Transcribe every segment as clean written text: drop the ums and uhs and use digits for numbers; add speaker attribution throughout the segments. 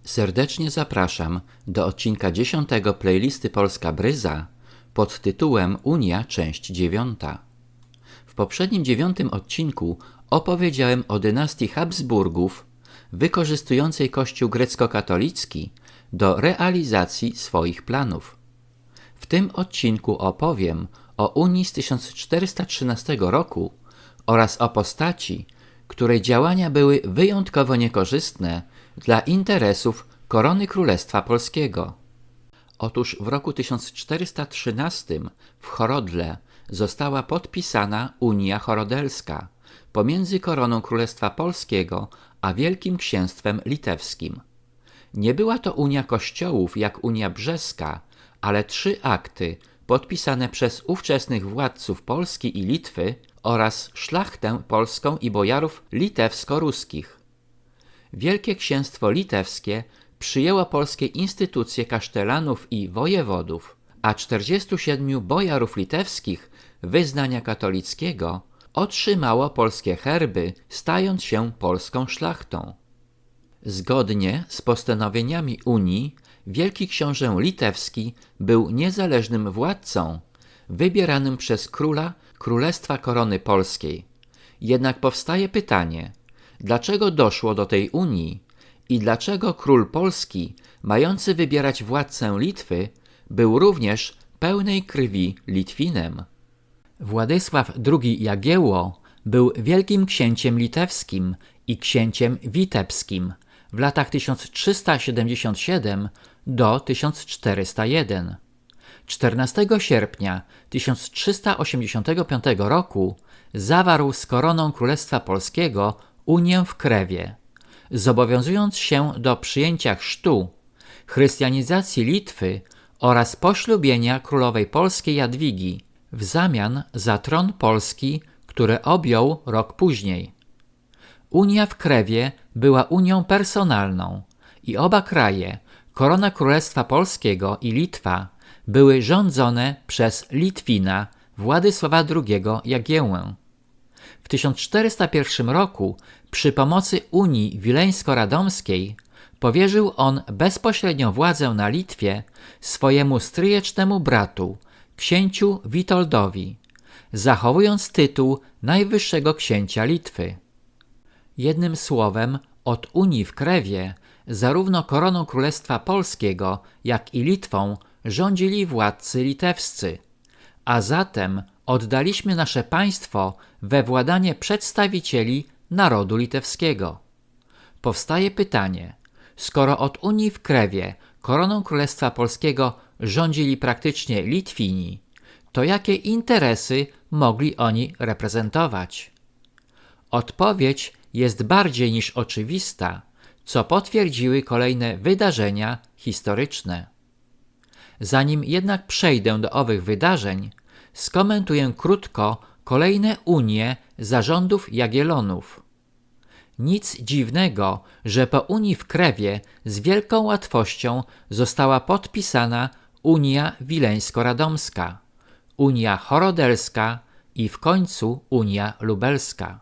Speaker 1: Serdecznie zapraszam do odcinka 10 playlisty Polska Bryza pod tytułem Unia, część 9. W poprzednim 9 odcinku opowiedziałem o dynastii Habsburgów wykorzystującej Kościół grecko-katolicki do realizacji swoich planów. W tym odcinku opowiem o Unii z 1413 roku oraz o postaci, której działania były wyjątkowo niekorzystne dla interesów korony Królestwa Polskiego. Otóż w roku 1413 w Horodle została podpisana Unia Horodelska pomiędzy koroną Królestwa Polskiego a Wielkim Księstwem Litewskim. Nie była to unia kościołów jak Unia Brzeska, ale 3 akty podpisane przez ówczesnych władców Polski i Litwy oraz szlachtę polską i bojarów litewsko-ruskich. Wielkie Księstwo Litewskie przyjęło polskie instytucje kasztelanów i wojewodów, a 47 bojarów litewskich wyznania katolickiego otrzymało polskie herby, stając się polską szlachtą. Zgodnie z postanowieniami Unii, Wielki Książę Litewski był niezależnym władcą, wybieranym przez króla Królestwa Korony Polskiej. Jednak powstaje pytanie, dlaczego doszło do tej unii i dlaczego król Polski, mający wybierać władcę Litwy, był również pełnej krwi Litwinem? Władysław II Jagiełło był wielkim księciem litewskim i księciem witebskim w latach 1377 do 1401. 14 sierpnia 1385 roku zawarł z koroną Królestwa Polskiego unię w Krewie, zobowiązując się do przyjęcia chrztu, chrystianizacji Litwy oraz poślubienia królowej polskiej Jadwigi w zamian za tron Polski, który objął rok później. Unia w Krewie była unią personalną i oba kraje, korona Królestwa Polskiego i Litwa, były rządzone przez Litwina Władysława II Jagiełłę. W 1401 roku przy pomocy Unii Wileńsko-Radomskiej powierzył on bezpośrednią władzę na Litwie swojemu stryjecznemu bratu, księciu Witoldowi, zachowując tytuł najwyższego księcia Litwy. Jednym słowem, od Unii w Krewie zarówno koroną Królestwa Polskiego, jak i Litwą rządzili władcy litewscy, a zatem oddaliśmy nasze państwo we władanie przedstawicieli narodu litewskiego. Powstaje pytanie, skoro od Unii w Krewie koroną Królestwa Polskiego rządzili praktycznie Litwini, to jakie interesy mogli oni reprezentować? Odpowiedź jest bardziej niż oczywista, co potwierdziły kolejne wydarzenia historyczne. Zanim jednak przejdę do owych wydarzeń, skomentuję krótko kolejne unie zarządów Jagiellonów. Nic dziwnego, że po Unii w Krewie z wielką łatwością została podpisana Unia Wileńsko-Radomska, Unia Horodelska i w końcu Unia Lubelska.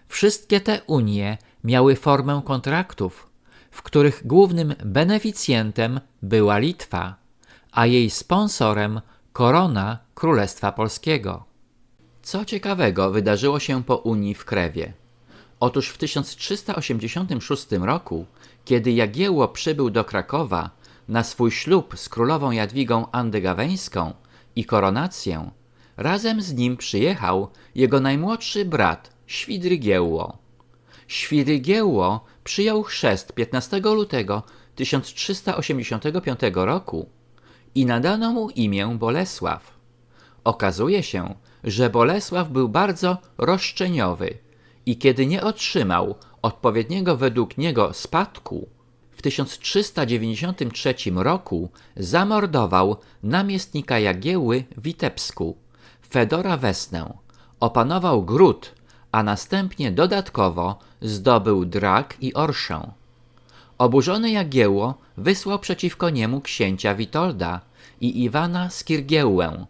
Speaker 1: Wszystkie te unie miały formę kontraktów, w których głównym beneficjentem była Litwa, a jej sponsorem korona Królestwa Polskiego. Co ciekawego wydarzyło się po Unii w Krewie? Otóż w 1386 roku, kiedy Jagiełło przybył do Krakowa na swój ślub z królową Jadwigą Andegaweńską i koronację, razem z nim przyjechał jego najmłodszy brat Świdrygiełło. Świdrygiełło przyjął chrzest 15 lutego 1385 roku i nadano mu imię Bolesław. Okazuje się, że Bolesław był bardzo roszczeniowy i kiedy nie otrzymał odpowiedniego według niego spadku, w 1393 roku zamordował namiestnika Jagiełły w Witebsku, Fedora Wesnę, opanował Gród, a następnie dodatkowo zdobył Drak i Orszę. Oburzony Jagiełło wysłał przeciwko niemu księcia Witolda i Iwana Skirgiełłę,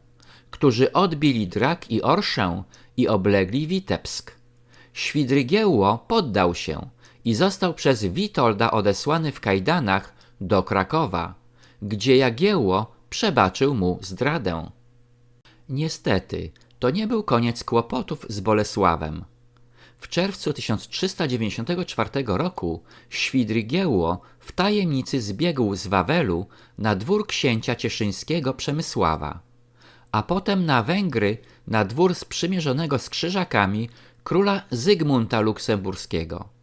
Speaker 1: którzy odbili Drak i Orszę i oblegli Witebsk. Świdrygiełło poddał się i został przez Witolda odesłany w kajdanach do Krakowa, gdzie Jagiełło przebaczył mu zdradę. Niestety, to nie był koniec kłopotów z Bolesławem. W czerwcu 1394 roku Świdrigiełło w tajemnicy zbiegł z Wawelu na dwór księcia cieszyńskiego Przemysława, a potem na Węgry na dwór sprzymierzonego z Krzyżakami króla Zygmunta Luksemburskiego.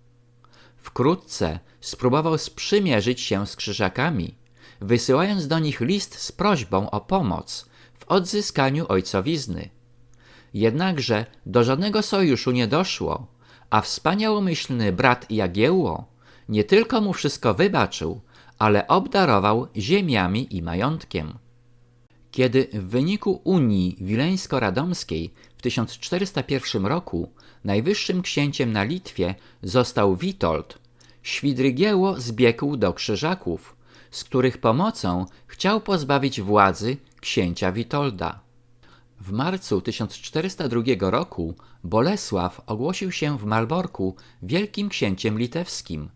Speaker 1: Wkrótce spróbował sprzymierzyć się z Krzyżakami, wysyłając do nich list z prośbą o pomoc w odzyskaniu ojcowizny. Jednakże do żadnego sojuszu nie doszło, a wspaniałomyślny brat Jagiełło nie tylko mu wszystko wybaczył, ale obdarował ziemiami i majątkiem. Kiedy w wyniku Unii Wileńsko-Radomskiej w 1401 roku najwyższym księciem na Litwie został Witold, Świdrigiełło zbiegł do Krzyżaków, z których pomocą chciał pozbawić władzy księcia Witolda. W marcu 1402 roku Bolesław ogłosił się w Malborku wielkim księciem litewskim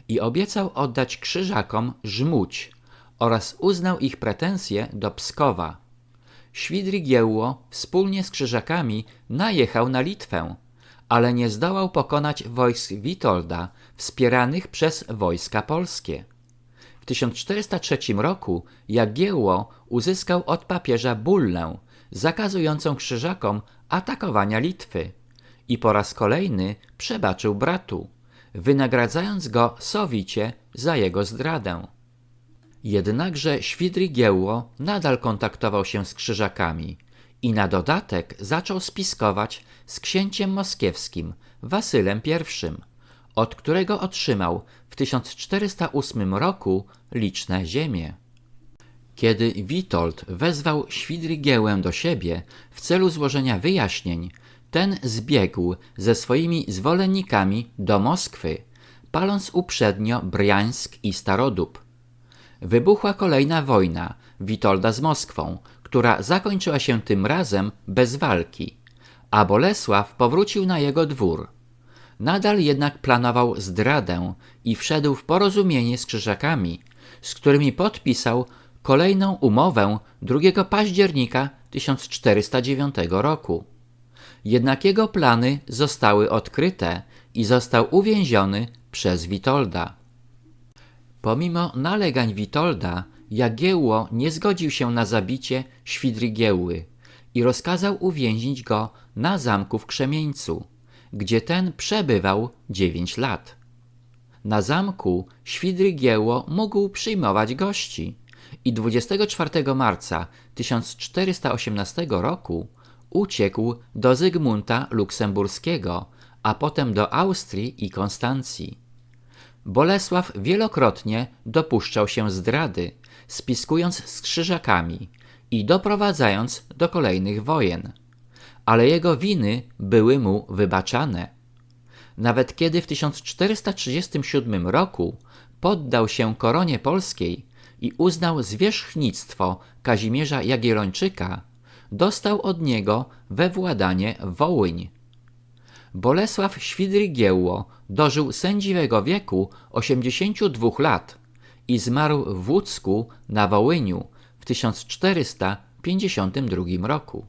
Speaker 1: i obiecał oddać Krzyżakom Żmudź oraz uznał ich pretensje do Pskowa. Świdrigiełło wspólnie z Krzyżakami najechał na Litwę, ale nie zdołał pokonać wojsk Witolda wspieranych przez wojska polskie. W 1403 roku Jagiełło uzyskał od papieża bullę zakazującą Krzyżakom atakowania Litwy i po raz kolejny przebaczył bratu, wynagradzając go sowicie za jego zdradę. Jednakże Świdrigiełło nadal kontaktował się z Krzyżakami i na dodatek zaczął spiskować z księciem moskiewskim Wasylem I, od którego otrzymał w 1408 roku liczne ziemie. Kiedy Witold wezwał Świdrigiełłę do siebie w celu złożenia wyjaśnień, ten zbiegł ze swoimi zwolennikami do Moskwy, paląc uprzednio Briańsk i Starodub. Wybuchła kolejna wojna Witolda z Moskwą, która zakończyła się tym razem bez walki, a Bolesław powrócił na jego dwór. Nadal jednak planował zdradę i wszedł w porozumienie z Krzyżakami, z którymi podpisał kolejną umowę 2 października 1409 roku. Jednak jego plany zostały odkryte i został uwięziony przez Witolda. Pomimo nalegań Witolda, Jagiełło nie zgodził się na zabicie Świdrigiełły i rozkazał uwięzić go na zamku w Krzemieńcu, gdzie ten przebywał 9 lat. Na zamku Świdrigiełło mógł przyjmować gości i 24 marca 1418 roku uciekł do Zygmunta Luksemburskiego, a potem do Austrii i Konstancji. Bolesław wielokrotnie dopuszczał się zdrady, spiskując z Krzyżakami i doprowadzając do kolejnych wojen, ale jego winy były mu wybaczane. Nawet kiedy w 1437 roku poddał się koronie polskiej i uznał zwierzchnictwo Kazimierza Jagiellończyka, dostał od niego we władanie Wołyń. Bolesław Świdrigiełło dożył sędziwego wieku 82 lat i zmarł w Łódzku na Wołyniu w 1452 roku.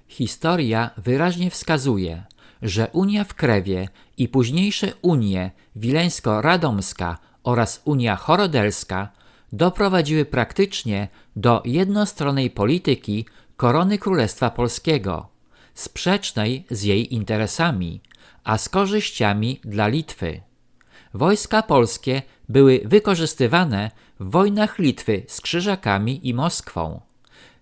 Speaker 1: Historia wyraźnie wskazuje, że Unia w Krewie i późniejsze Unie Wileńsko-Radomska oraz Unia Chorodelska doprowadziły praktycznie do jednostronnej polityki korony Królestwa Polskiego, sprzecznej z jej interesami, a z korzyściami dla Litwy. Wojska polskie były wykorzystywane w wojnach Litwy z Krzyżakami i Moskwą,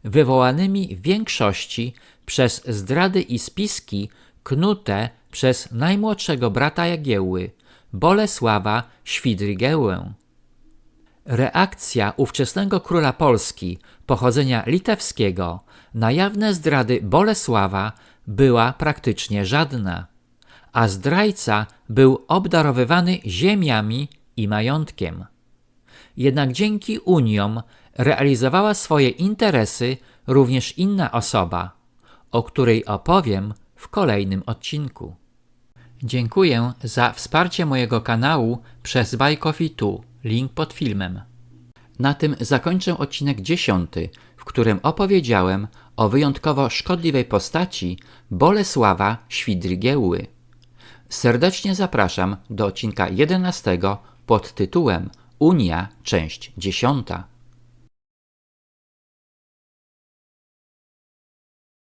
Speaker 1: wywołanymi w większości przez zdrady i spiski knute przez najmłodszego brata Jagiełły, Bolesława Świdrigiełłę. Reakcja ówczesnego króla Polski pochodzenia litewskiego na jawne zdrady Bolesława była praktycznie żadna, a zdrajca był obdarowywany ziemiami i majątkiem. Jednak dzięki uniom realizowała swoje interesy również inna osoba, o której opowiem w kolejnym odcinku. Dziękuję za wsparcie mojego kanału przez Buy Coffee 2, link pod filmem. Na tym zakończę odcinek 10, w którym opowiedziałem o wyjątkowo szkodliwej postaci Bolesława Świdrygiełły. Serdecznie zapraszam do odcinka 11 pod tytułem Unia, część 10.